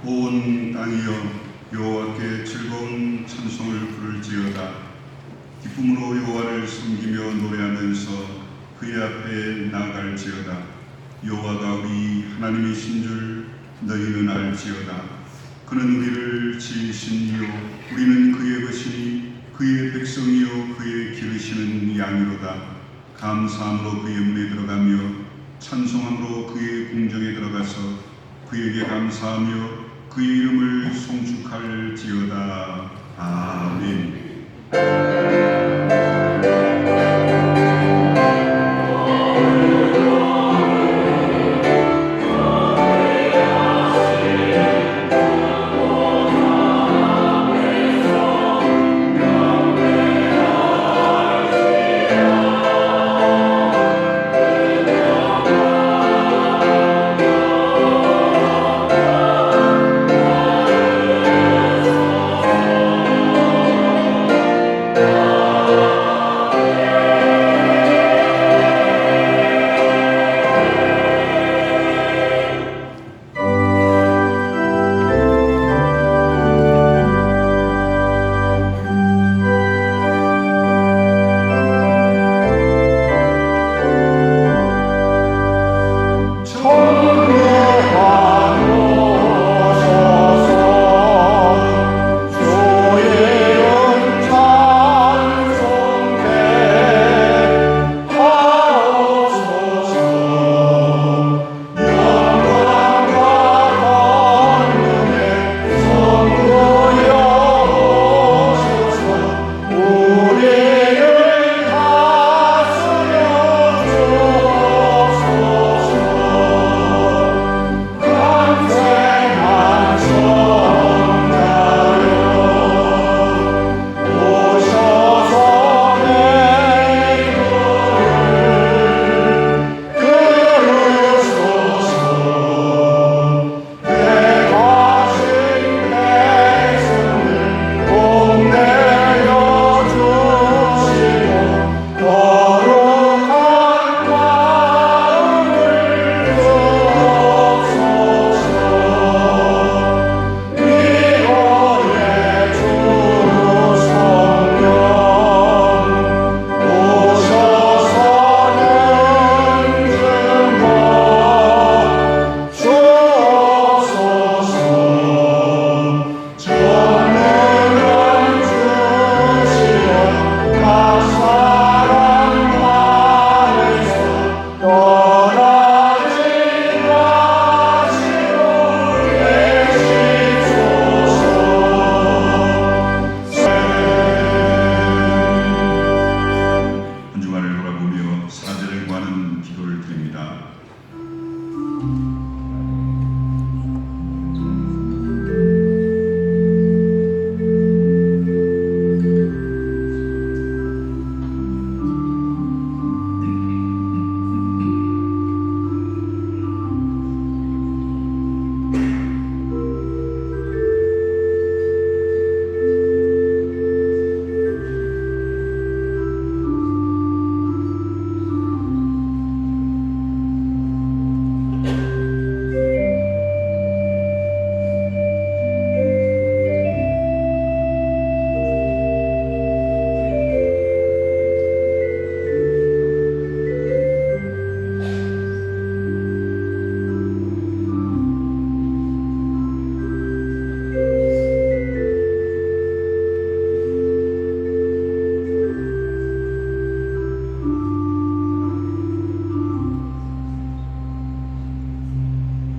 온 땅이여 여호와께 즐거운 찬송을 부를지어다. 기쁨으로 여호와를 섬기며 노래하면서 그의 앞에 나아갈지어다. 여호와가 우리 하나님이신 줄 너희는 알지어다. 그는 우리를 지으신 이요 우리는 그의 것이니 그의 백성이요 그의 기르시는 양이로다. 감사함으로 그의 문에 들어가며 찬송함으로 그의 궁정에 들어가서 그에게 감사하며 그의 이름을 송축할지어다. 아멘.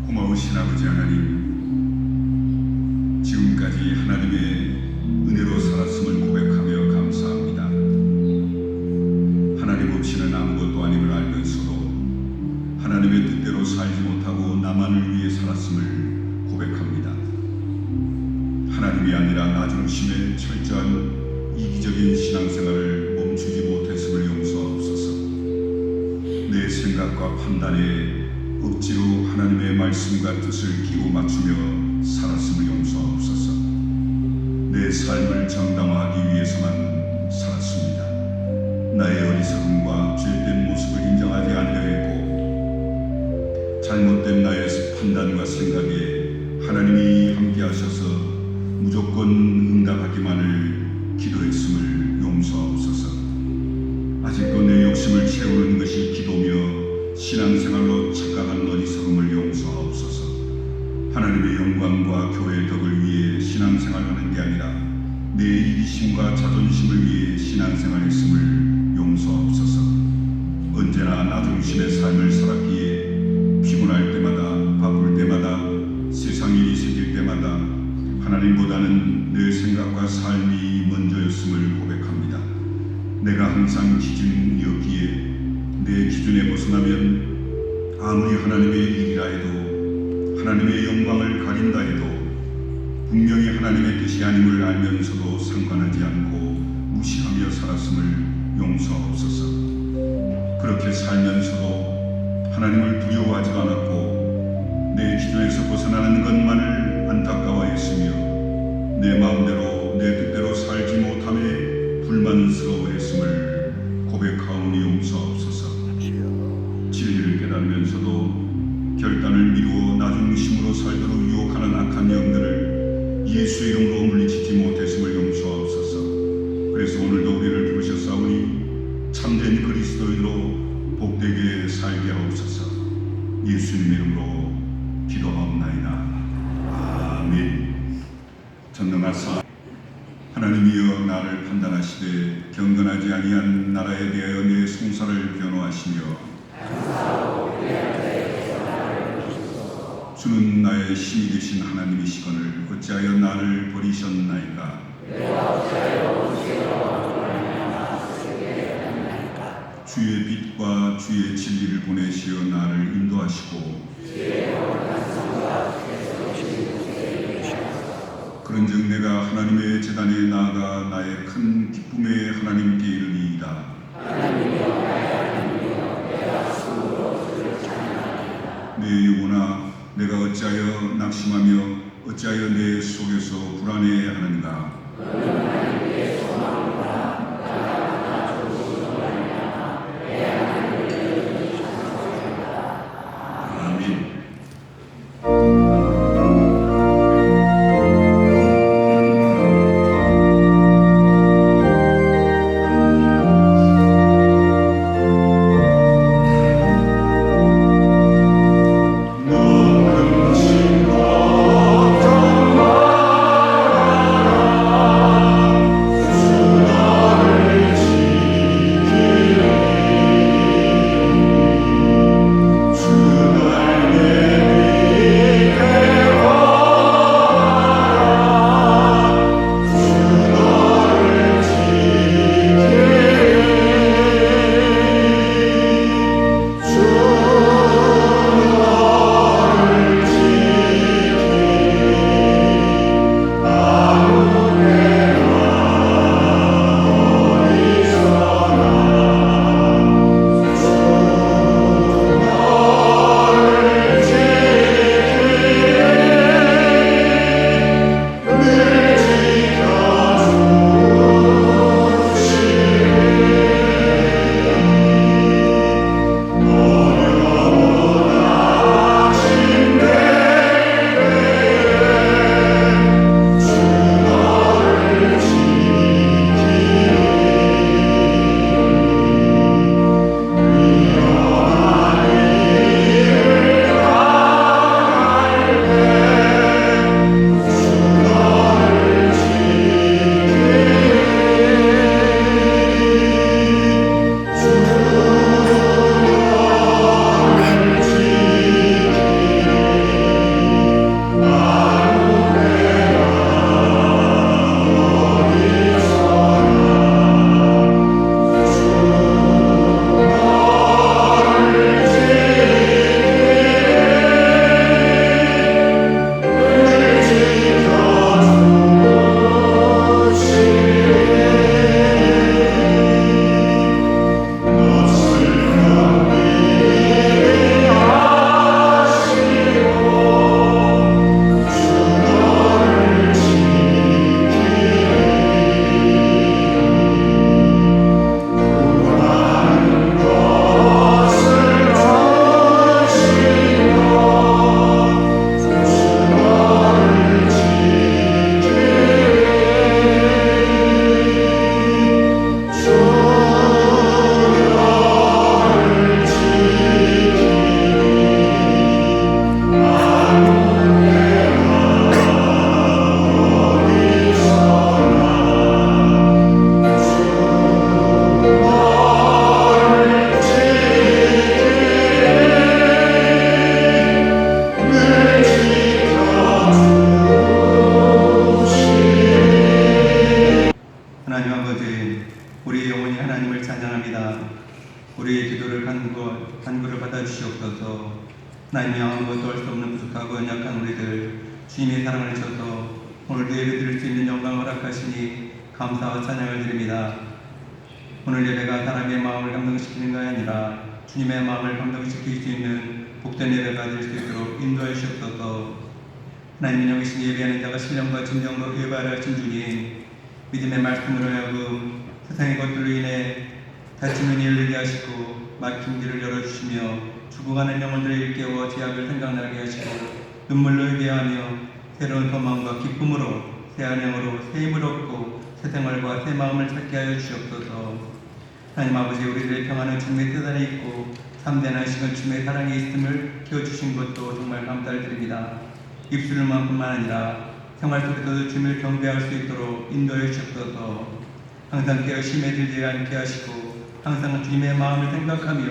고마우신 아버지 하나님, 지금까지 하나님의 은혜로 살았음을 고백하며 감사합니다. 하나님 없이는 아무것도 아님을 알면서도 하나님의 뜻대로 살지 못하고 나만을 위해 살았음을 고백합니다. 하나님이 아니라 나 중심의 철저한 이기적인 신앙생활을 멈추지 못했음을 용서하옵소서. 내 생각과 판단에 억지로 하나님의 말씀과 뜻을 끼고 맞추며 살았음을 용서하옵소서. 내 삶을 정당화하기 위해서만 살았습니다. 나의 어리석음과 죄된 모습을 인정하지 않으려 했고 잘못된 나의 판단과 생각에 하나님 하나님이 함께하셔서 무조건 응답하기만을 기도했음을 용서하옵소서. 아직도 내 욕심을 채우는 것이 기도며 신앙생활로 착각한 어리석음을 용서하옵소서. 하나님의 영광과 교회의 덕을 위해 신앙생활하는 게 아니라 내 이기심과 자존심을 위해 신앙생활했음을 용서하옵소서. 언제나 나 중심의 삶을 살았기에 피곤할 때마다 바쁠 때마다 세상 일이 생길 때마다 하나님보다는 내 생각과 삶이 먼저였음을 고백합니다. 내가 항상 기준이었기에 내 기준에 벗어나면 아무리 하나님의 일이라 해도 하나님의 영광을 가린다 해도 분명히 하나님의 뜻이 아님을 알면서도 상관하지 않고 무시하며 살았음을 용서하옵소서. 그렇게 살면서도 하나님을 두려워하지도 않았고 내 기준에서 벗어나는 것만을 안타까워했으며 내 마음대로 내 뜻대로 살지 못함에 불만스러워했음을 고백하오니 용서하옵소서. 진리를 깨달으면서도 결단을 미루어 나중심으로 살도록 유혹하는 악한 영들을 예수의 이름으로 물리치지 못했음을 용서하옵소서. 그래서 오늘도 우리를 부르셨사오니 참된 그리스도인으로 복되게 살게 하옵소서. 예수님 이름으로 기도하옵나이다. 아멘. 전능하사 하나님이여 나를 판단하시되 경건하지 아니한 나라에 대하여 내 송사를 변호하시며 주는 나의 신이 되신 하나님이시거늘 어찌하여 나를 버리셨나이까. 주의 빛과 주의 진리를 보내시어 나를 인도하시고 그런즉 내가 하나님의 제단에 나아가 나의 큰 기쁨의 하나님께 이르리이다. 내 영혼아 내가 어찌하여 낙심하며 어찌하여 내 속에서 불안해하는가. 받아주시옵소서. 하나님 아무것도 할 수 없는 부족하고 연약한 우리들 주님의 사랑을 주셔서 오늘도 예배드릴 수 있는 영광을 허락하시니 감사와 찬양을 드립니다. 오늘 예배가 사람의 마음을 감동시키는 것이 아니라 주님의 마음을 감동시킬 수 있는 복된 예배가 될 수 있도록 인도해 주옵소서. 하나님의 영이신 예배하는 자가 신령과 진정으로 예배하라 하신 주님, 믿음의 말씀으로 하여금 세상의 것들로 인해 닫힌 눈이 열리게 하시고 막힌 길을 열어주시며 죽어가는 영혼들을 일깨워 죄악을 생각나게 하시고 눈물로 회개하며 새로운 소망과 기쁨으로 새 안녕으로 새 힘을 얻고 새 생활과 새 마음을 찾게 하여 주시옵소서. 하나님 아버지, 우리들의 평안은 주님의 뜻 안에 있고 참된 안식은 주님의 사랑에 있음을 키워주신 것도 정말 감사를 드립니다. 입술만뿐만 아니라 생활 속에서도 주님을 경배할 수 있도록 인도해 주옵소서. 항상 깨어 심에 들지 않게 하시고 항상 주님의 마음을 생각하며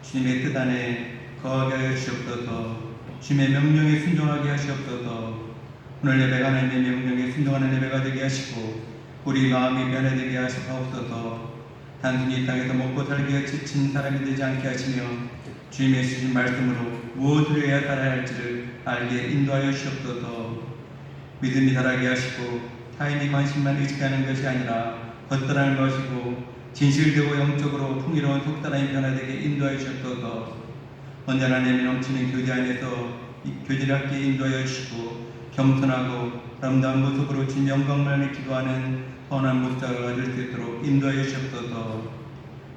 주님의 뜻 안에 거하게 하여 주옵소서. 주님의 명령에 순종하게 하시옵소서. 오늘 예배가 하나님의 명령에 순종하는 예배가 되게 하시고 우리 마음이 변화되게 하시옵소서. 단순히 이 땅에서 먹고 살기에 지친 사람이 되지 않게 하시며 주님의 주신 말씀으로 무엇을 해야 살아야 할지를 알게 인도하여 주옵소서. 믿음이 자라게 하시고 타인의 관심만 의식하는 것이 아니라 겉사람을 마시고 진실되고 영적으로 풍요로운 속사람이 변화되게 인도하여 주옵소서. 언제나 내면 넘치는 교제 안에서 이 교제를 함께 인도하여 주시고 겸손하고 아름다운 모습으로 주님 영광만을 기도하는 선한 목자가 될 수 있도록 인도하여 주옵소서.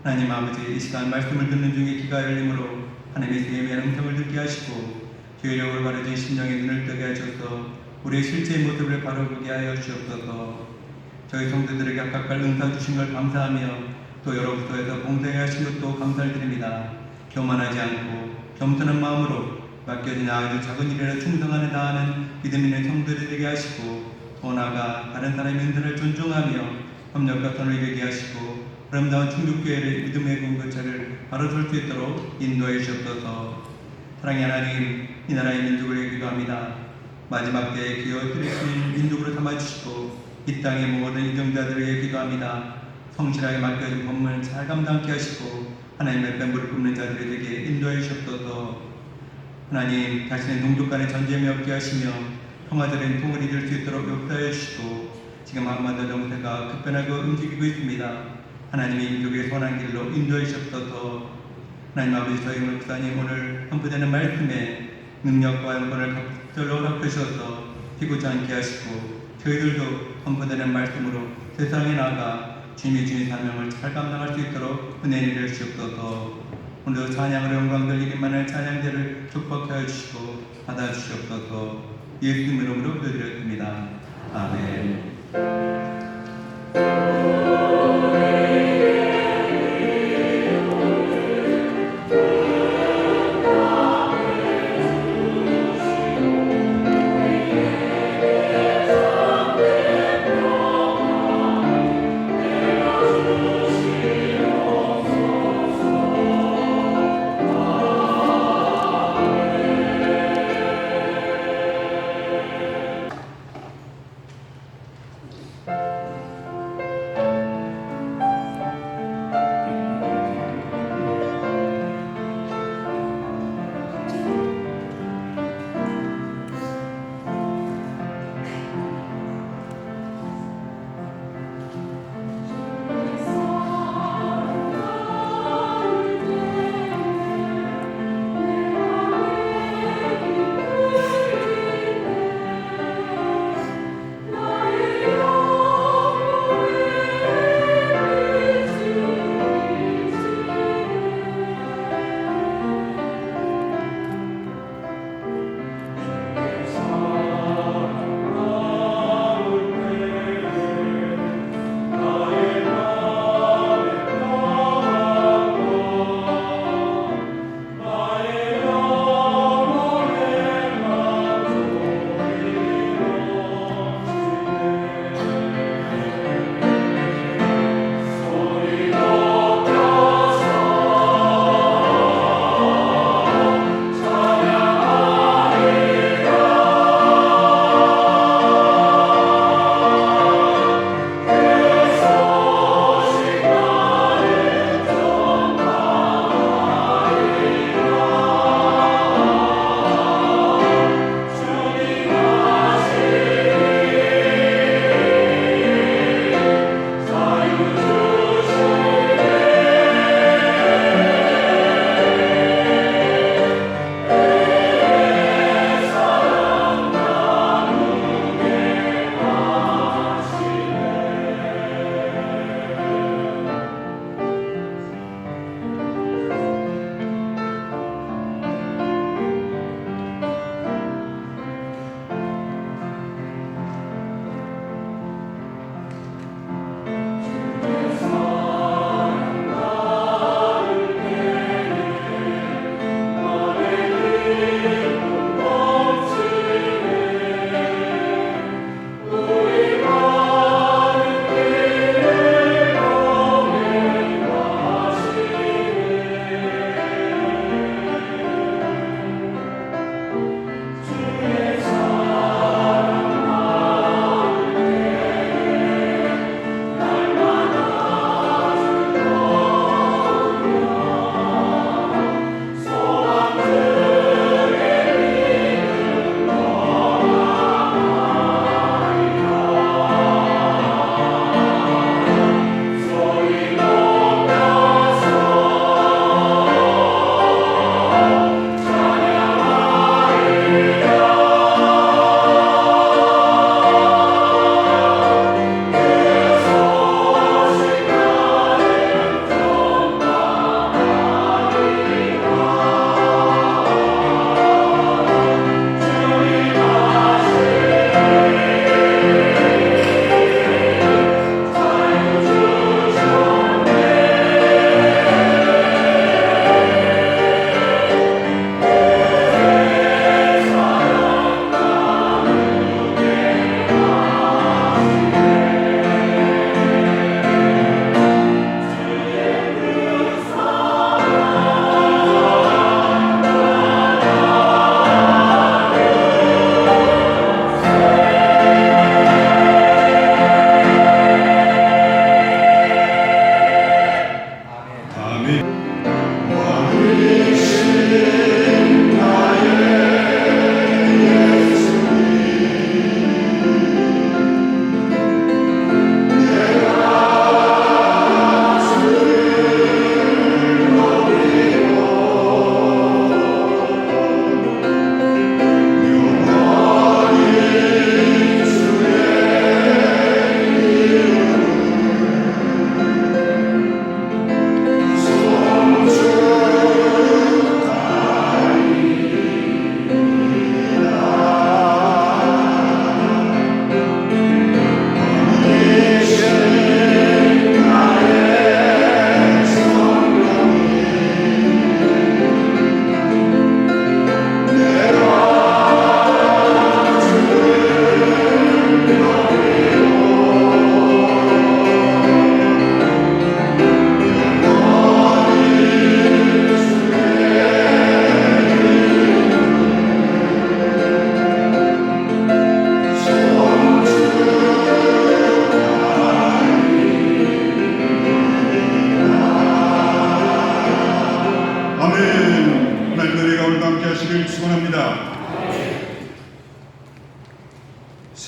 하나님 아버지, 이 시간 말씀을 듣는 중에 귀가 열림으로 하나님의 생명의 음성을 듣게 하시고 죄력을 가려진 심령의 눈을 뜨게 하셔서 우리의 실제의 모습을 바로 보게 하여 주옵소서. 저희 성도들에게 각각 은사 주신 걸 감사하며 또 여러 부서에서 봉사해 하신 것도 감사를 드립니다. 교만하지 않고 겸손한 마음으로 맡겨진 아주 작은 일이라 충성하는 다하는 믿음 있는 성도들이 되게 하시고 더 나아가 다른 사람의 은사를 존중하며 협력과 선을 되게 하시고 아름다운 충북교회의 믿음의 공동체를 바로 설 수 있도록 인도해 주옵소서. 사랑의 하나님, 이 나라의 민족을 위해 기도합니다. 마지막 때에 기어 들으실 민족으로 삼아주시고 이 땅의 모든 이정자들을 위해 기도합니다. 성실하게 맡겨진 법문을 잘 감당케 하시고 하나님의 뱀불을 굽는 자들에게 인도해 주옵소서. 하나님, 자신의 동족 간의 전쟁이 없게 하시며 평화적인 통일이 될 수 있도록 역사해 주시고 지금 한반도 정세가 급변하고 움직이고 있습니다. 하나님의 민족의 선한 길로 인도해 주옵소서. 하나님 아버지, 저희 목사님 오늘 선포되는 말씀에 능력과 영광을 각별로 허락하셔서 피고지 않게 하시고 저희들도 선포되는 말씀으로 세상에 나가 주님이 주신 사명을 잘 감당할 수 있도록 은혜를 내려 주옵소서. 오늘도 찬양으로 영광 돌리기만을 찬양대를 축복하여 주시고 받아주시옵소서. 예수님 이름으로 기도드렸습니다. 아멘.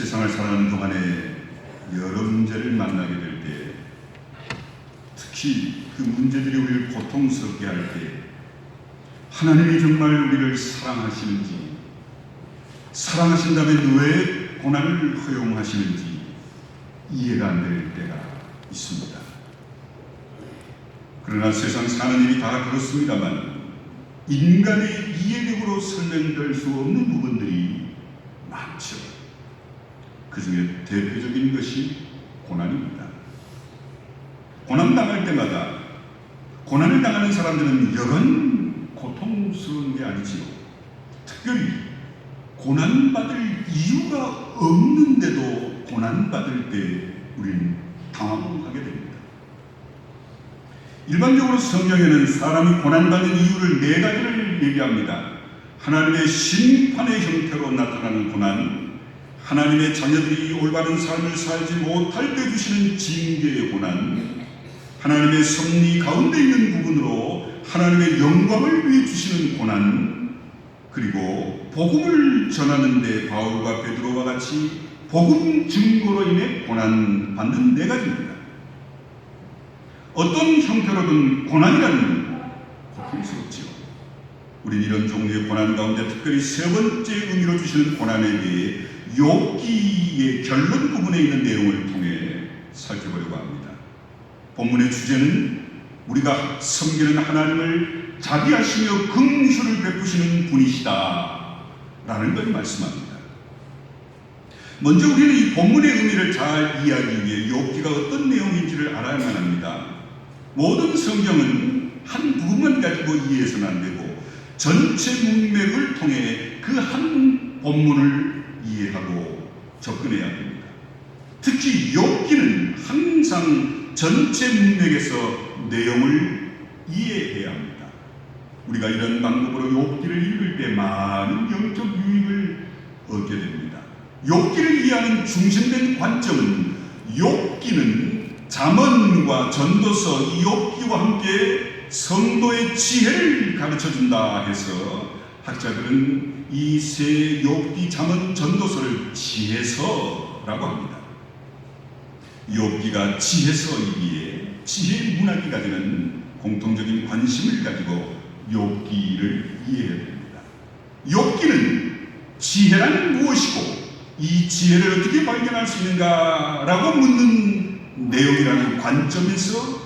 세상을 살아가는 동안에 여러 문제를 만나게 될 때, 특히 그 문제들이 우리를 고통스럽게 할 때, 하나님이 정말 우리를 사랑하시는지, 사랑하신다면 왜 고난을 허용하시는지 이해가 안 될 때가 있습니다. 그러나 세상 사는 일이 다 그렇습니다만 인간의 이해력으로 설명될 수 없는 부분들이 많죠. 그 중에 대표적인 것이 고난입니다. 고난당할 때마다 고난을 당하는 사람들은 여간 고통스러운 게 아니지요. 특별히 고난받을 이유가 없는데도 고난받을 때 우리는 당황하게 됩니다. 일반적으로 성경에는 사람이 고난받는 이유를 네 가지를 얘기합니다. 하나님의 심판의 형태로 나타나는 고난, 하나님의 자녀들이 올바른 삶을 살지 못할 때 주시는 징계의 고난, 하나님의 섭리 가운데 있는 부분으로 하나님의 영광을 위해 주시는 고난, 그리고 복음을 전하는 데 바울과 베드로와 같이 복음 증거로 인해 고난 받는 네 가지입니다. 어떤 형태로든 고난이라는 고통스럽지요. 우린 이런 종류의 고난 가운데 특별히 세 번째 의미로 주시는 고난에 대해 욥기의 결론 부분에 있는 내용을 통해 살펴보려고 합니다. 본문의 주제는 우리가 섬기는 하나님을 자비하시며 긍휼을 베푸시는 분이시다 라는 걸 말씀합니다. 먼저 우리는 이 본문의 의미를 잘 이해하기 위해 욥기가 어떤 내용인지를 알아야만 합니다. 모든 성경은 한 부분만 가지고 이해해서는 안 되고 전체 문맥을 통해 그 한 본문을 이해하고 접근해야 됩니다. 특히 욥기는 항상 전체 문맥에서 내용을 이해해야 합니다. 우리가 이런 방법으로 욥기를 읽을 때 많은 영적 유익을 얻게 됩니다. 욥기를 이해하는 중심된 관점은 욥기는 잠언과 전도서, 이 욥기와 함께 성도의 지혜를 가르쳐준다 해서 학자들은 이 세 욥기, 잠언, 전도서를 지혜서라고 합니다. 욥기가 지혜서이기에 지혜의 문학이 가지는 공통적인 관심을 가지고 욥기를 이해해야 됩니다. 욥기는 지혜란 무엇이고 이 지혜를 어떻게 발견할 수 있는가라고 묻는 내용이라는 관점에서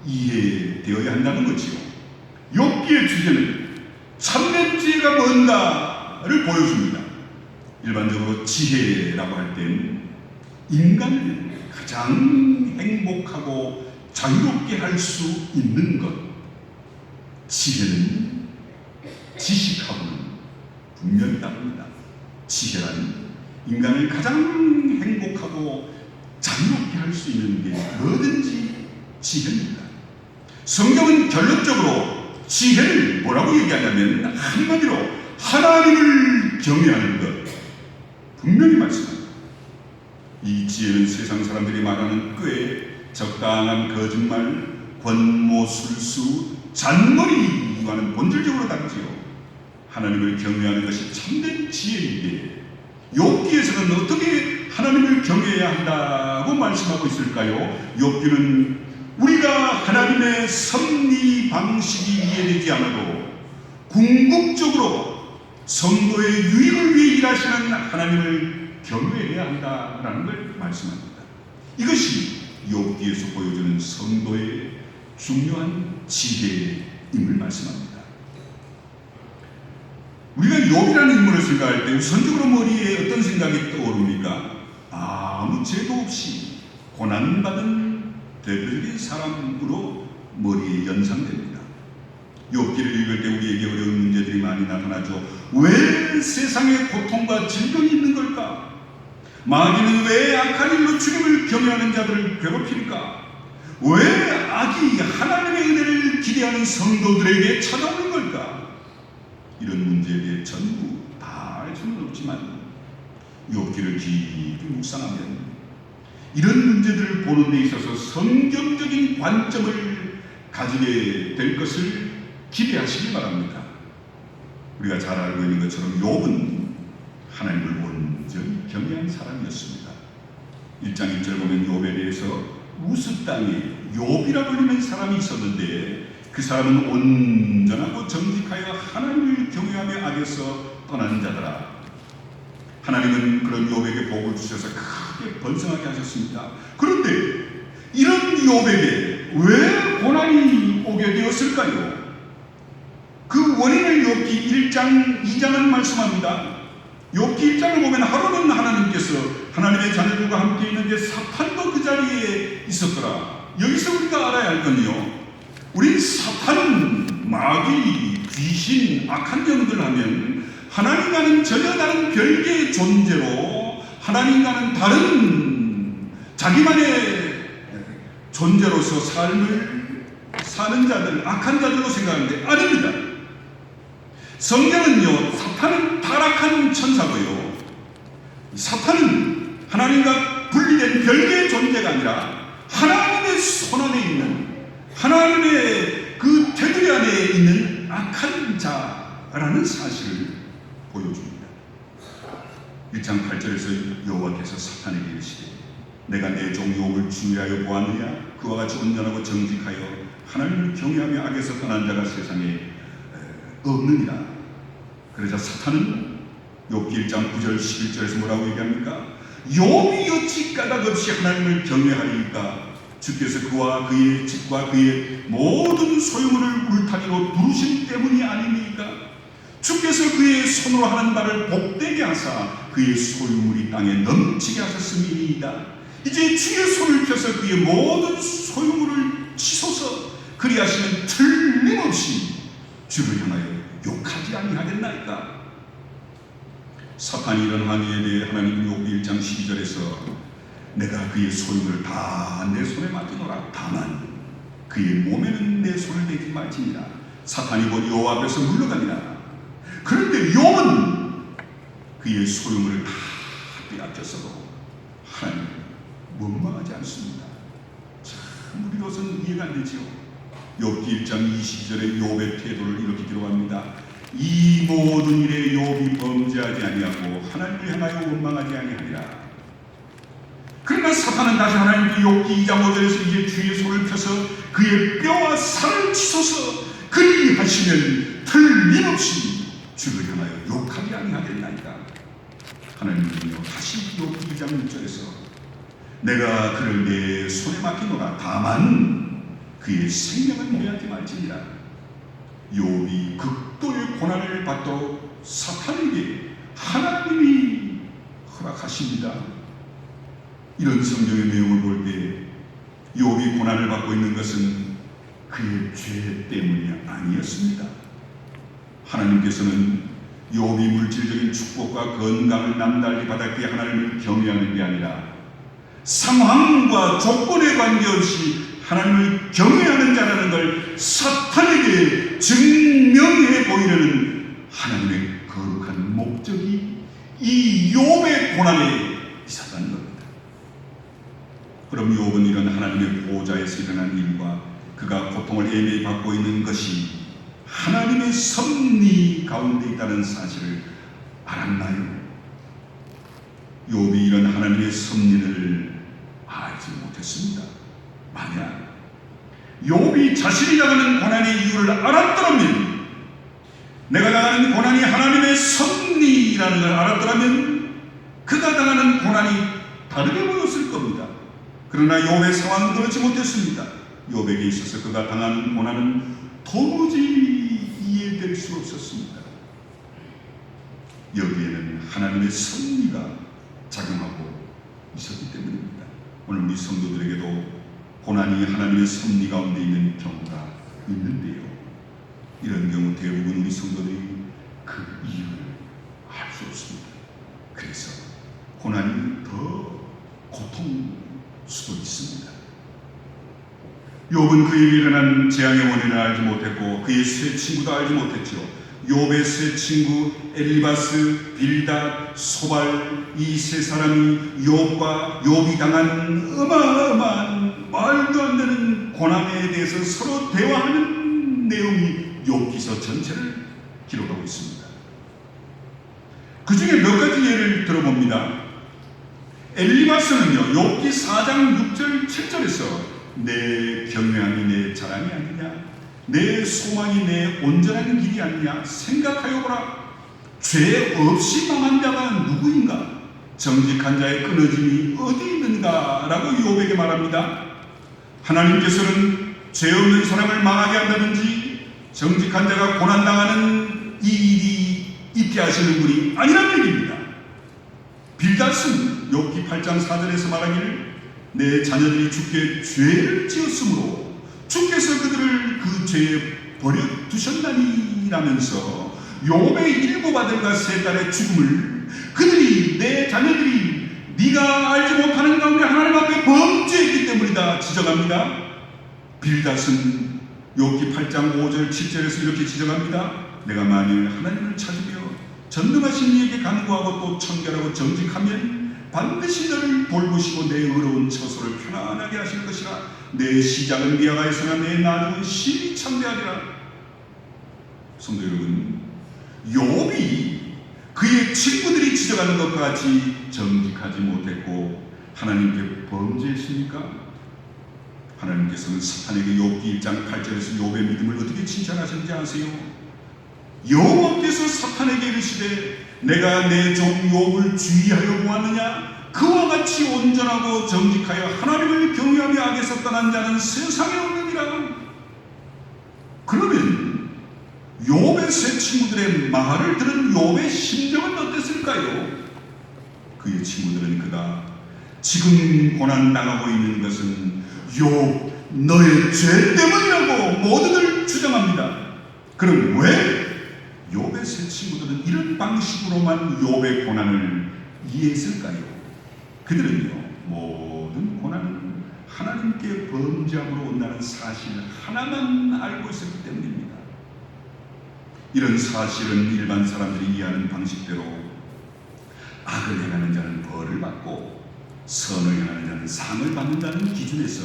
이해되어야 한다는 거지요. 욥기의 주제는 참된 지혜가 뭔가를 보여줍니다. 일반적으로 지혜라고 할 때는 인간을 가장 행복하고 자유롭게 할 수 있는 것, 지혜는 지식하고는 분명히 다릅니다. 지혜란 인간을 가장 행복하고 자유롭게 할 수 있는 게 뭐든지 지혜입니다. 성경은 결론적으로 지혜를 뭐라고 얘기하냐면 한마디로 하나님을 경외하는 것 분명히 말씀합니다. 이 지혜는 세상 사람들이 말하는 꽤 적당한 거짓말, 권모술수, 잔머리와는 본질적으로 다르지요. 하나님을 경외하는 것이 참된 지혜인데 욥기에서는 어떻게 하나님을 경외해야 한다고 말씀하고 있을까요? 욥기는 우리가 하나님의 섭리 방식이 이해되지 않아도 궁극적으로 성도의 유익을 위해 일하시는 하나님을 경외해야 한다라는 걸 말씀합니다. 이것이 욥기에서 보여주는 성도의 중요한 지혜임을 말씀합니다. 우리가 욥이라는 인물을 생각할 때 우선적으로 머리에 어떤 생각이 떠오릅니까? 아무 죄도 없이 고난받은 대표적인 사람으로 머리에 연상됩니다. 욥기를 읽을 때 우리에게 어려운 문제들이 많이 나타나죠. 왜 세상에 고통과 질병이 있는 걸까? 마귀는 왜 악한 일로 주님을 경외하는 자들을 괴롭힐까? 왜 악이 하나님의 은혜를 기대하는 성도들에게 찾아오는 걸까? 이런 문제에 대해 전부 다 알 수는 없지만 욥기를 깊이 묵상하면 이런 문제들을 보는 데 있어서 성경적인 관점을 가지게 될 것을 기대하시기 바랍니다. 우리가 잘 알고 있는 것처럼 욥은 하나님을 온전히 경외한 사람이었습니다. 1장 1절 보면 욥에 대해서 우스 땅에 욥이라 불리는 사람이 있었는데 그 사람은 온전하고 정직하여 하나님을 경외하며 악에서 떠나는 자더라. 하나님은 그런 욥에게 복을 주셔서 크게 번성하게 하셨습니다. 그런데 이런 욥에게 왜 고난이 오게 되었을까요? 그 원인을 욥기 1장 2장은 말씀합니다. 욥기 1장을 보면 하루는 하나님께서 하나님의 자녀들과 함께 있는데 사탄도 그 자리에 있었더라. 여기서 우리가 알아야 할 건요, 우린 사탄, 마귀, 귀신, 악한 영들 하면 하나님과는 전혀 다른 별개의 존재로, 하나님과는 다른 자기만의 존재로서 삶을 사는 자들, 악한 자들로 생각하는데 아닙니다. 성경은요, 사탄은 타락한 천사고요, 사탄은 하나님과 분리된 별개의 존재가 아니라 하나님의 손안에 있는, 하나님의 그 테두리 안에 있는 악한 자라는 사실을 보여줍니다. 1장 8절에서 여호와께서 사탄에게 이르시되 내가 내 종 욥을 주의하여 보았느냐? 그와 같이 온전하고 정직하여 하나님을 경외하며 악에서 떠난 자가 세상에 없느니라. 그러자 사탄은 욥기 1장 9절 11절에서 뭐라고 얘기합니까? 욥이 어찌 까닭 없이 하나님을 경외하리이까? 주께서 그와 그의 집과 그의 모든 소유물을 울타리로 두르신 때문이 아니니까? 주께서 그의 손으로 하는 바를 복되게 하사 그의 소유물이 땅에 넘치게 하셨음이니이다. 이제 주의 손을 펴서 그의 모든 소유물을 치소서. 그리하시면 틀림없이 주를 향하여 욕하지 아니하겠나이까? 사탄이 이런 항의에 대해 하나님 욥기 1장 12절에서 내가 그의 소유물을 다 내 손에 맡기노라. 다만 그의 몸에는 내 손을 대지 말지니라. 사탄이 곧 여호와 앞에서 물러가니라. 그런데 욥은 그의 소유물을 다 빼앗겼어도 하나님 원망하지 않습니다. 참 우리로서는 이해가 안 되지요. 욥기 1장 22절에 욥의 태도를 이렇게 기록합니다. 이 모든 일에 욥이 범죄하지 아니하고 하나님을 향하여 원망하지 아니하니라. 그러나 사탄은 다시 하나님께 욥기 2장 5절에서 이제 주의 손을 펴서 그의 뼈와 살을 치소서. 그리하시면 틀림없이 주를 향하여 욕하지 아니하겠나이까? 하나님은요 다시 욥기 2장 6절에서 내가 그를 내 손에 맡기노라. 다만 그의 생명은 매하지 말지니라. 욥이 극도의 고난을 받도록 사탄에게 하나님이 허락하십니다. 이런 성경의 내용을 볼 때 욥이 고난을 받고 있는 것은 그의 죄 때문이 아니었습니다. 하나님께서는 욥이 물질적인 축복과 건강을 남달리 받았기에 하나님을 경외하는 게 아니라 상황과 조건에 관계없이 하나님을 경외하는 자라는 걸 사탄에게 증명해 보이려는 하나님의 거룩한 목적이 이 욥의 고난에 있었다는 겁니다. 그럼 욥은 이런 하나님의 보호자에서 일어난 일과 그가 고통을 애매히 받고 있는 것이 하나님의 섭리 가운데 있다는 사실을 알았나요? 욥이 이런 하나님의 섭리를 알지 못했습니다. 만약 욥이 자신이 당하는 고난의 이유를 알았더라면, 내가 당하는 고난이 하나님의 섭리라는 걸 알았더라면 그가 당하는 고난이 다르게 보였을 겁니다. 그러나 욥의 상황은 그렇지 못했습니다. 욥에게 있어서 그가 당하는 고난은 도무지 이해될 수 없었습니다. 여기에는 하나님의 섭리가 작용하고 있었기 때문입니다. 오늘 우리 성도들에게도 고난이 하나님의 섭리 가운데 있는 경우가 있는데요, 이런 경우 대부분 우리 성도들이 그 이유를 알 수 없습니다. 그래서 고난이 더 고통스도 있습니다. 욥은 그에게 일어난 재앙의 원인을 알지 못했고 그의 세 친구도 알지 못했죠. 욥의 세 친구 엘리바스, 빌닷, 소발, 이 세 사람이 욥이 당한 어마어마한 말도 안 되는 고난에 대해서 서로 대화하는 내용이 욥기서 전체를 기록하고 있습니다. 그 중에 몇 가지 예를 들어봅니다. 엘리바스는요, 욥기 4장 6절 7절에서 내 경외함이 내 자랑이 아니냐, 내 소망이 내 온전한 길이 아니냐, 생각하여 보라. 죄 없이 망한 자가 누구인가? 정직한 자의 끊어짐이 어디 있는가? 라고 욥에게 말합니다. 하나님께서는 죄 없는 사람을 망하게 한다든지 정직한 자가 고난당하는 이 일이 있게 하시는 분이 아니란 얘기입니다. 빌닷은 욥기 8장 4절에서 말하기를 내 자녀들이 주께 죄를 지었으므로 주께서 그들을 그 죄에 버려두셨나니 라면서 욥의 일곱 아들과 세 딸의 죽음을 그들이 내 자녀들이 네가 알지 못하는 가운데 하나님 앞에 범죄했기 때문이다 지적합니다. 빌닷은 욥기 8장 5절 7절에서 이렇게 지적합니다. 내가 만일 하나님을 찾으며 전능하신 이에게 간구하고 또 청결하고 정직하면 반드시 너를 돌보시고 내 의로운 처소를 편안하게 하실 것이라. 내 시작은 미아가에서나 내 나중은 심히 참되하리라. 성도 여러분, 욥이 그의 친구들이 지적하는 것과 같이 정직하지 못했고 하나님께 범죄했습니까? 하나님께서는 사탄에게 욥기 1장 8절에서 욥의 믿음을 어떻게 칭찬하셨는지 아세요? 여호와께서 사탄에게 이르시되 내가 내 종 욥을 주의하여 보았느냐? 그와 같이 온전하고 정직하여 하나님을 경외하며 악에서 떠난 자는 세상에 없느니라. 그러면 욥의 세 친구들의 말을 들은 욥의 심정은 어땠을까요? 그의 친구들은 그가 지금 고난당하고 있는 것은 욥 너의 죄 때문이라고 모두들 주장합니다. 그럼 왜 욥의 세 친구들은 이런 방식으로만 욥의 고난을 이해했을까요? 그들은요, 모든 고난은 하나님께 범죄함으로 온다는 사실 하나만 알고 있었기 때문입니다. 이런 사실은 일반 사람들이 이해하는 방식대로 악을 행하는 자는 벌을 받고 선을 행하는 자는 상을 받는다는 기준에서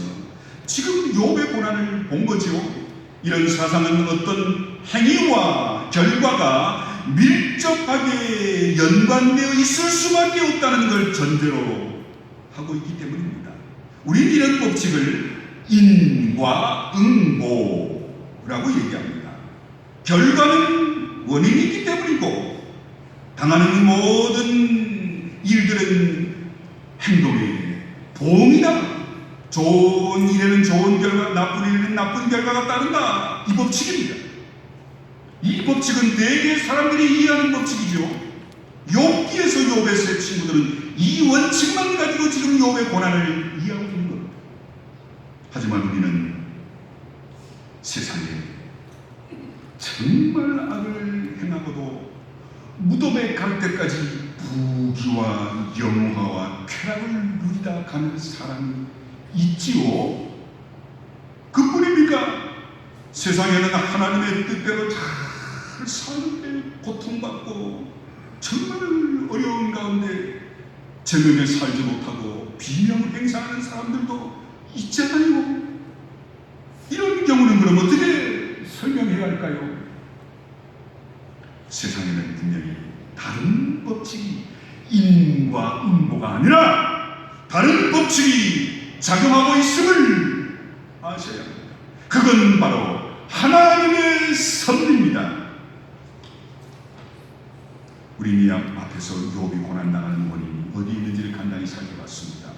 지금 욥의 고난을 본 거죠. 이런 사상은 어떤 행위와 결과가 밀접하게 연관되어 있을 수밖에 없다는 걸 전제로 하고 있기 때문입니다. 우리는 이런 법칙을 인과 응보라고 얘기합니다. 결과는 원인이기 때문이고 당하는 모든 일들은 행동의 보응이다. 좋은 일에는 좋은 결과, 나쁜 일에는 나쁜 결과가 따른다. 이 법칙입니다. 이 법칙은 대개 사람들이 이해하는 법칙이죠. 욥기에서 욥의 세 친구들은 이 원칙만 가지고 지금 욥의 고난을 이해하고 있는 겁니다. 하지만 우리는 세상에 정말 악을 행하고도 무덤에 갈 때까지 부귀와 영화와 쾌락을 누리다 가는 사람이 있지요. 그뿐입니까? 세상에는 하나님의 뜻대로 잘 사는데 고통받고 정말 어려운 가운데 제명에 살지 못하고 비명 행사하는 사람들도 있잖아요. 이런 경우는 그럼 어떻게 설명해야 할까요? 세상에는 분명히 다른 법칙이 인과 응보가 아니라 다른 법칙이 작용하고 있음을 아셔야 합니다. 그건 바로 하나님의 섭리입니다. 우리 이 앞에서 욥이 고난당하는 원인이 어디 있는지를 간단히 살펴봤습니다.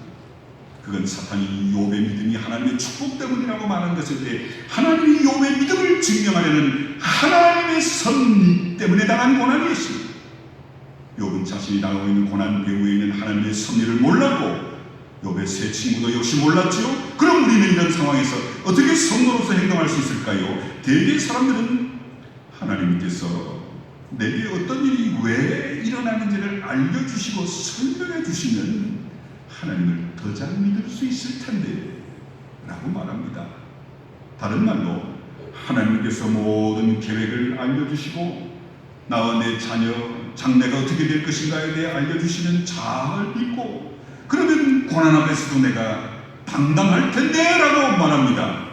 그건 사탄이 욥의 믿음이 하나님의 축복 때문이라고 말한 것일 때 하나님이 욥의 믿음을 증명하려는 하나님의 섭리 때문에 당한 고난이었습니다. 욥은 자신이 당하고 있는 고난 배후에 있는 하나님의 섭리를 몰랐고 욥의 세 친구도 역시 몰랐지요. 그럼 우리는 이런 상황에서 어떻게 성도로서 행동할 수 있을까요? 대개 사람들은 하나님께서 내게 어떤 일이 왜 일어나는지를 알려주시고 설명해 주시면 하나님을 더 잘 믿을 수 있을 텐데 라고 말합니다. 다른 말로 하나님께서 모든 계획을 알려주시고 나와 내 자녀, 장래가 어떻게 될 것인가에 대해 알려주시면 잘 믿고 그러면 고난 앞에서도 내가 당당할 텐데 라고 말합니다.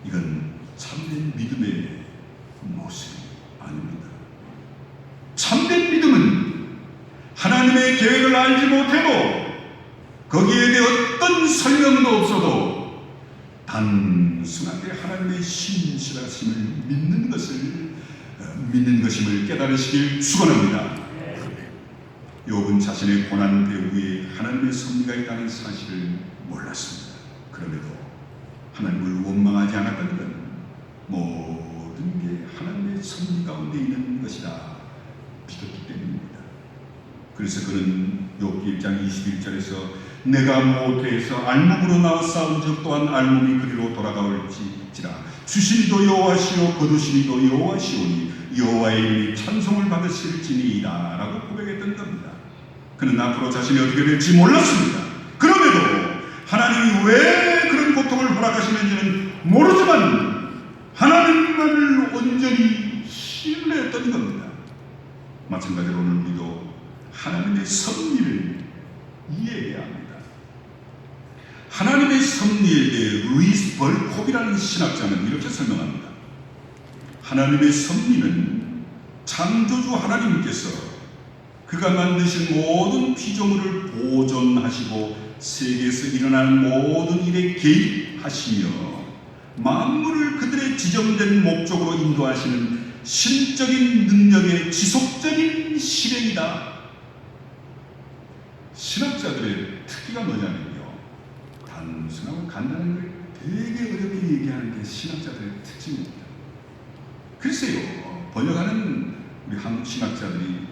이건 참된 믿음의 모습이 아닙니다. 참된 믿음은 하나님의 계획을 알지 못해도 거기에 대해 어떤 설명도 없어도 단순하게 하나님의 신실하심을 믿는 것임을 깨달으시길 축원합니다. 욥은 자신의 고난 배후에 하나님의 섭리가 있다는 사실을 몰랐습니다. 그럼에도 하나님을 원망하지 않았던 건 모든 게 하나님의 섭리 가운데 있는 것이다 믿었기 때문입니다. 그래서 그는 욥기 1장 21절에서 내가 모태에서 알몸으로 나와 싸운 적 또한 알몸이 그리로 돌아가올지라 주시니도 여호와시요 거두시니도 여호와시오니 여호와의 이름이 찬송을 받으실지니이다 라고 고백했던 겁니다. 그는 앞으로 자신이 어떻게 될지 몰랐습니다. 그럼에도 하나님이 왜 그런 고통을 허락하시는지는 모르지만 하나님만을 온전히 신뢰했던 겁니다. 마찬가지로 오늘 우리도 하나님의 섭리를 이해해야 합니다. 하나님의 섭리에 대해 루이스 벌콥이라는 신학자는 이렇게 설명합니다. 하나님의 섭리는 창조주 하나님께서 그가 만드신 모든 피조물을 보존하시고 세계에서 일어나는 모든 일에 개입하시며 만물을 그들의 지정된 목적으로 인도하시는 신적인 능력의 지속적인 실행이다. 신학자들의 특기가 뭐냐면요, 단순하고 간단한 걸 되게 어렵게 얘기하는 게 신학자들의 특징입니다. 글쎄요, 번역하는 우리 한국 신학자들이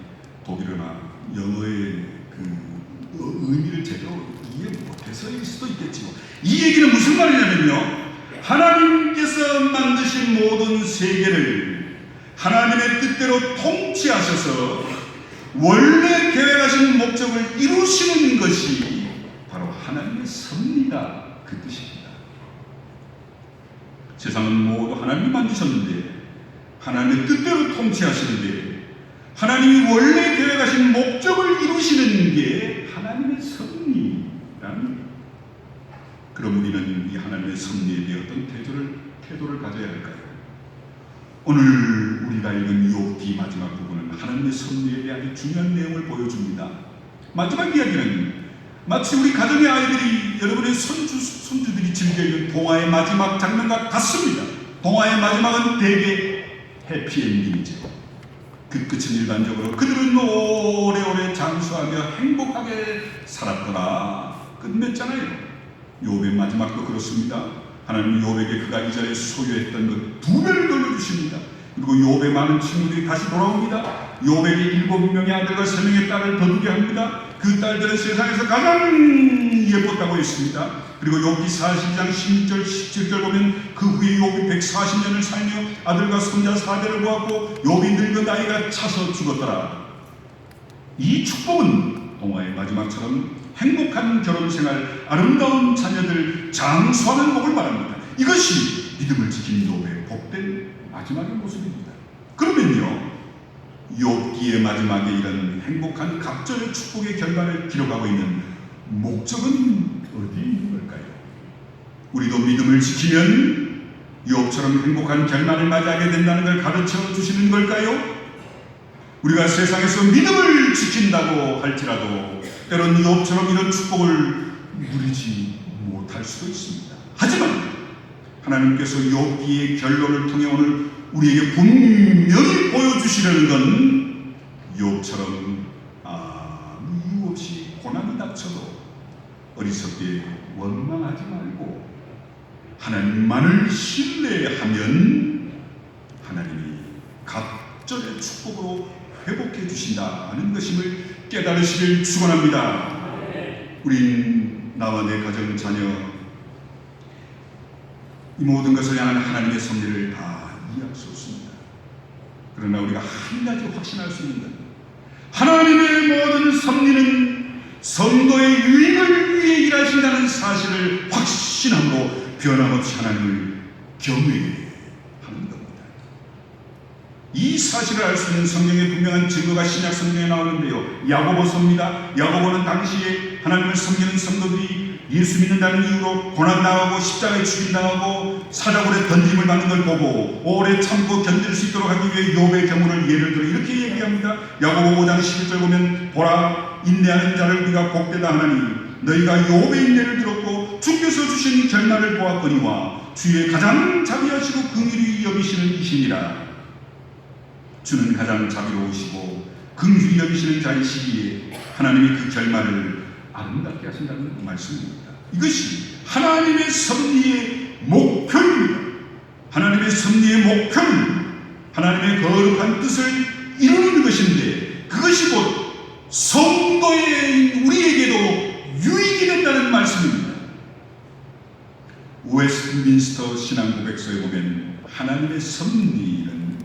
독일어나 영어의 그 의미를 제대로 이해 못해서일 수도 있겠지만, 이 얘기는 무슨 말이냐면요, 하나님께서 만드신 모든 세계를 하나님의 뜻대로 통치하셔서 원래 계획하신 목적을 이루시는 것이 바로 하나님의 섭리다, 그 뜻입니다. 세상은 모두 하나님이 만드셨는데 하나님의 뜻대로 통치하시는데 하나님이 원래 계획하신 목적을 이루시는 게 하나님의 섭리라는. 그럼 우리는 이 하나님의 섭리에 대해 어떤 태도를 가져야 할까요? 오늘 우리가 읽은 욥기 마지막 부분은 하나님의 섭리에 대해 아주 중요한 내용을 보여줍니다. 마지막 이야기는 마치 우리 가정의 아이들이, 여러분의 손주들이 즐겨 읽는 동화의 마지막 장면과 같습니다. 동화의 마지막은 대개 해피엔딩이죠. 그 끝은 일반적으로 그들은 오래오래 장수하며 행복하게 살았더라 끝맺잖아요. 욥의 마지막도 그렇습니다. 하나님은 욥에게 그가 이전에 소유했던 것 2배를 돌려주십니다. 그리고 욥의 많은 친구들이 다시 돌아옵니다. 욥에게 7명의 아들과 3명의 딸을 거두게 합니다. 그 딸들은 세상에서 가장 예뻤다고 했습니다. 그리고 욥기 42장 16절 17절 보면 그 후에 욥이 140년을 살며 아들과 손자 4대를 보았고 욥이 늙어 나이가 차서 죽었더라. 이 축복은 동화의 마지막처럼 행복한 결혼생활, 아름다운 자녀들, 장수하는 복을 말합니다. 이것이 믿음을 지킨 욥의 복된 마지막의 모습입니다. 그러면요, 욥기의 마지막에 이런 행복한 갑절의 축복의 결과를 기록하고 있는 목적은 어디에 있는 걸까요? 우리도 믿음을 지키면 욥처럼 행복한 결말을 맞이하게 된다는 걸 가르쳐 주시는 걸까요? 우리가 세상에서 믿음을 지킨다고 할지라도 때론 욥처럼 이런 축복을 누리지 못할 수도 있습니다. 하지만 하나님께서 욥기의 결론을 통해 오늘 우리에게 분명히 보여주시려는 건 욥처럼 아무 이유 없이 고난이 닥쳐도 어리석게 원망하지 말고 하나님만을 신뢰하면 하나님이 갑절의 축복으로 회복해 주신다는 것임을 깨달으시길 축원합니다. 우린 나와 내 가정, 자녀, 이 모든 것을 향한 하나님의 섭리를 다 이해할 수 없습니다. 그러나 우리가 한 가지 확신할 수 있는 것, 하나님의 모든 섭리는 성도의 유익을 위해 일하신다는 사실을 확신함으로 변함없이 하나님을 경외하는 겁니다. 이 사실을 알 수 있는 성경의 분명한 증거가 신약 성경에 나오는데요, 야고보서입니다. 야고보는 당시에 하나님을 섬기는 성도들이 예수 믿는다는 이유로 고난당하고 십자가에 죽임당하고 사자굴에 던짐을 받는 걸 보고 오래 참고 견딜 수 있도록 하기 위해 욥의 경우를 예를 들어 이렇게 얘기합니다. 야고보 5장 11절 보면 보라, 인내하는 자를 우리가 복되다 하나니 너희가 욥의 인내를 들었고 주께서 주신 결말을 보았거니와 주의 가장 자비하시고 긍휼히 여기시는 이시니라. 주는 가장 자비로우시고 긍휼히 여기시는 자이시기에 하나님이 그 결말을 아름답게 하신다는 말씀입니다. 이것이 하나님의 섭리의 목표입니다. 하나님의 섭리의 목표는 하나님의 거룩한 뜻을 이루는 것인데 그것이 곧 성도의 우리에게도 유익이 된다는 말씀입니다. 웨스트민스터 신앙고백서에 보면 하나님의 섭리는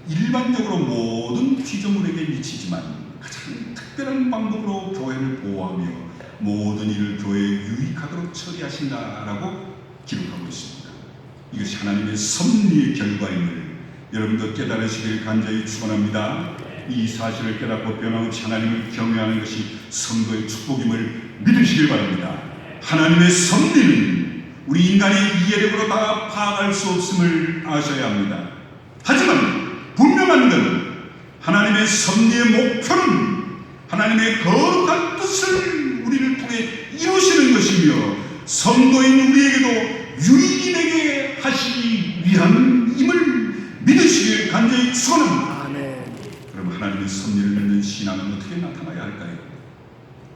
일반적으로 모든 피조물에게 미치지만 가장 특별한 방법으로 교회를 보호하며 모든 일을 교회에 유익하도록 처리하신다라고 기록하고 있습니다. 이것이 하나님의 섭리의 결과임을 여러분도 깨달으시길 간절히 축원합니다. 이 사실을 깨닫고 변함없이 하나님을 경외하는 것이 성도의 축복임을 믿으시길 바랍니다. 하나님의 섭리는 우리 인간의 이해력으로 다 파악할 수 없음을 아셔야 합니다. 하지만 분명한 건 하나님의 섭리의 목표는 하나님의 거룩한 뜻을 우리를 통해 이루시는 것이며 성도인 우리에게도 유익이 되게 하시기 위함임을 믿으시길 간절히 축원합니다. 그럼 하나님의 섭리를 믿는 신앙은 어떻게 나타나야 할까요?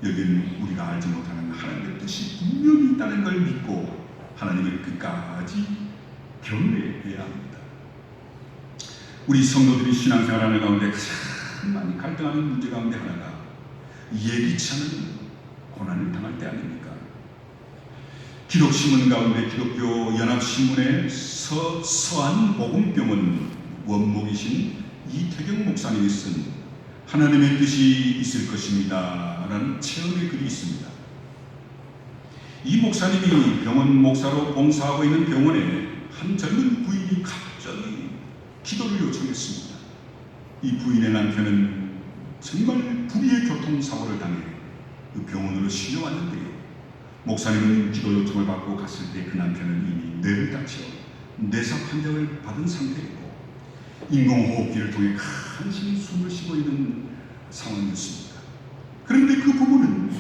여기는 우리가 알지 못하는 하나님의 뜻이 분명히 있다는 걸 믿고 하나님을 끝까지 경외해야 합니다. 우리 성도들이 신앙생활하는 가운데 가장 많이 갈등하는 문제 가운데 하나가 예기치 않은 고난을 당할 때 아닙니까? 기독신문 가운데 기독교 연합신문의 서한복음병원 원목이신 이태경 목사님이 쓴 하나님의 뜻이 있을 것입니다 라는 체험의 글이 있습니다. 이 목사님이 병원 목사로 봉사하고 있는 병원에 한 젊은 부인이 갑자기 기도를 요청했습니다. 이 부인의 남편은 정말 불의의 교통사고를 당해 그 병원으로 실려왔는데요. 목사님은 기도 요청을 받고 갔을 때 그 남편은 이미 뇌를 다쳐 뇌사 판정을 받은 상태이고 인공호흡기를 통해 간신히 숨을 쉬고 있는 상황이었습니다. 그런데 그 부부는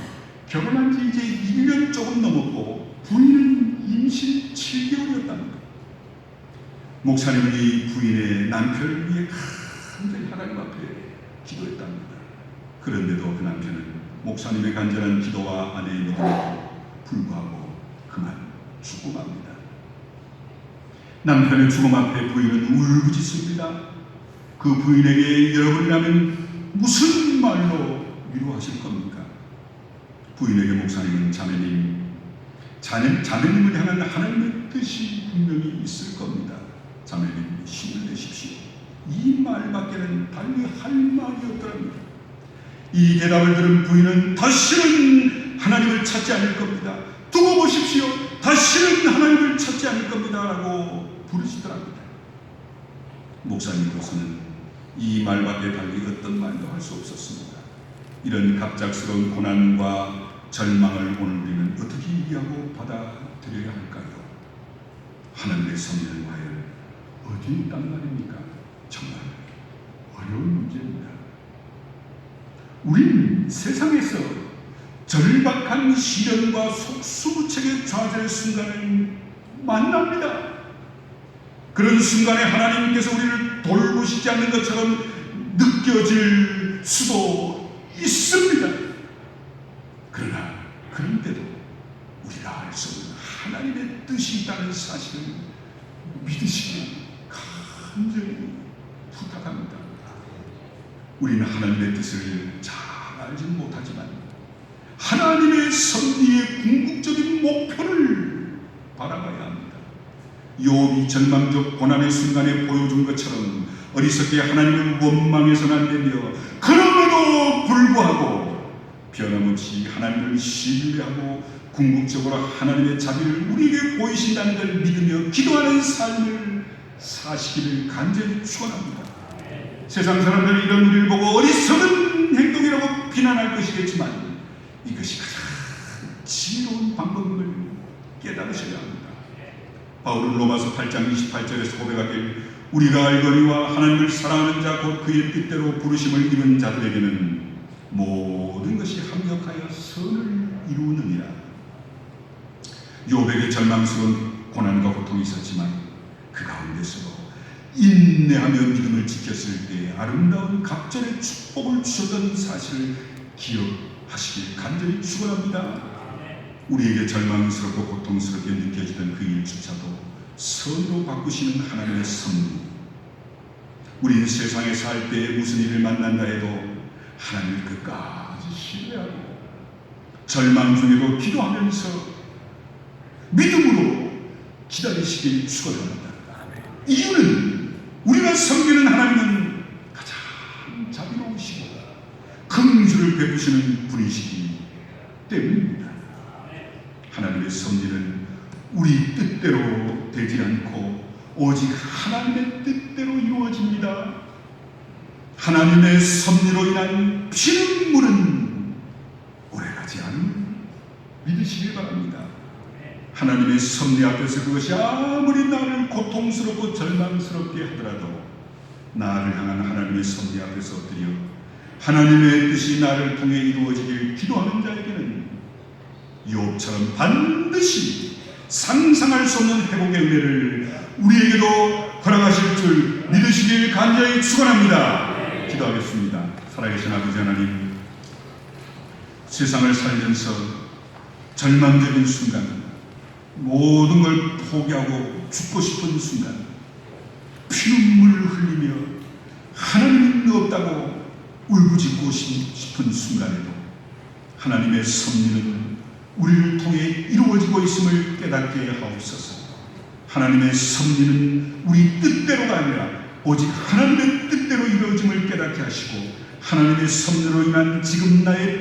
결혼한 지 이제 1년 조금 넘었고 부인은 임신 7개월이었답니다. 목사님은 이 부인의 남편을 위해 간절히 하나님 앞에 기도했답니다. 그런데도 그 남편은 목사님의 간절한 기도와 아내의 믿음에도 불구하고 그만 죽고 맙니다. 남편의 죽음 앞에 부인은 울부짖습니다. 그 부인에게 여러분이라면 무슨 말로 위로하실 겁니까? 부인에게 목사님은 자매님을 향한 하나님의 뜻이 분명히 있을 겁니다. 자매님 힘을 내십시오. 이 말밖에는 달리 할 말이 없더랍니다. 이 대답을 들은 부인은 다시는 하나님을 찾지 않을 겁니다. 두고 보십시오. 다시는 하나님을 찾지 않을 겁니다 라고 부르시더랍니다. 목사님으로서는 이 말밖에 달리 어떤 말도 할 수 없었습니다. 이런 갑작스러운 고난과 절망을 오늘 우리는 어떻게 이해하고 받아들여야 할까요? 하나님의 섭리는 과연 어디에 있단 말입니까? 정말 어려운 문제입니다. 우리는 세상에서 절박한 시련과 속수무책의 좌절 순간을 만납니다. 그런 순간에 하나님께서 우리를 돌보시지 않는 것처럼 느껴질 수도 있습니다. 그러나 그런데도 우리가 알 수 없는 하나님의 뜻이 있다는 사실을 믿으시길 간절히 부탁합니다. 우리는 하나님의 뜻을 잘 알지는 못하지만 하나님의 섭리의 궁극적인 목표를 바라봐야 합니다. 욥이 절망적 고난의 순간에 보여준 것처럼 어리석게 하나님을 원망해서는 안 되며 그럼에도 불구하고 변함없이 하나님을 신뢰하고 궁극적으로 하나님의 자비를 우리에게 보이신다는 걸 믿으며 기도하는 삶을 사시기를 간절히 축원합니다. 세상 사람들은 이런 우리를 보고 어리석은 행동이라고 비난할 것이겠지만 이것이 가장 지혜로운 방법임을 깨달으셔야 합니다. 바울은 로마서 8장 28절에서 고백하길 우리가 알거니와 하나님을 사랑하는 자 곧 그의 뜻대로 부르심을 입은 자들에게는 모든 모든 것이 합력하여 선을 이루느니라. 욥에게 절망스러운 고난과 고통이 있었지만 그 가운데서 인내하며 믿음을 지켰을 때 아름다운 갑절의 축복을 주셨던 사실을 기억하시길 간절히 축원합니다. 우리에게 절망스럽고 고통스럽게 느껴지던 그 일조차도 선으로 바꾸시는 하나님의 섭리. 우리는 세상에 살 때 무슨 일을 만난다 해도 하나님을 끝까지 신뢰하고 절망 중에도 기도하면서 믿음으로 기다리시길 축원합니다. 이유는 우리가 섬기는 하나님은 가장 자비로우시고 긍휼을 베푸시는 분이시기 때문입니다. 하나님의 섭리는 우리 뜻대로 되지 않고 오직 하나님의 뜻대로 이루어집니다. 하나님의 섭리로 인한 피눈물은 오래가지 않음을 믿으시길 바랍니다. 하나님의 섭리 앞에서 그것이 아무리 나를 고통스럽고 절망스럽게 하더라도 나를 향한 하나님의 섭리 앞에서 엎드려 하나님의 뜻이 나를 통해 이루어지길 기도하는 자에게는 욥처럼 반드시 상상할 수 없는 회복의 은혜를 우리에게도 허락하실 줄 믿으시길 간절히 축원합니다. 기도하겠습니다. 살아계신 아버지 하나님, 세상을 살면서 절망적인 순간, 모든 걸 포기하고 죽고 싶은 순간, 피눈물을 흘리며 하나님은 없다고 울부짖고 싶은 순간에도 하나님의 섭리는 우리를 통해 이루어지고 있음을 깨닫게 하옵소서. 하나님의 섭리는 우리 뜻대로가 아니라 오직 하나님의 뜻대로 이루어짐을 깨닫게 하시고 하나님의 섭리로 인한 지금 나의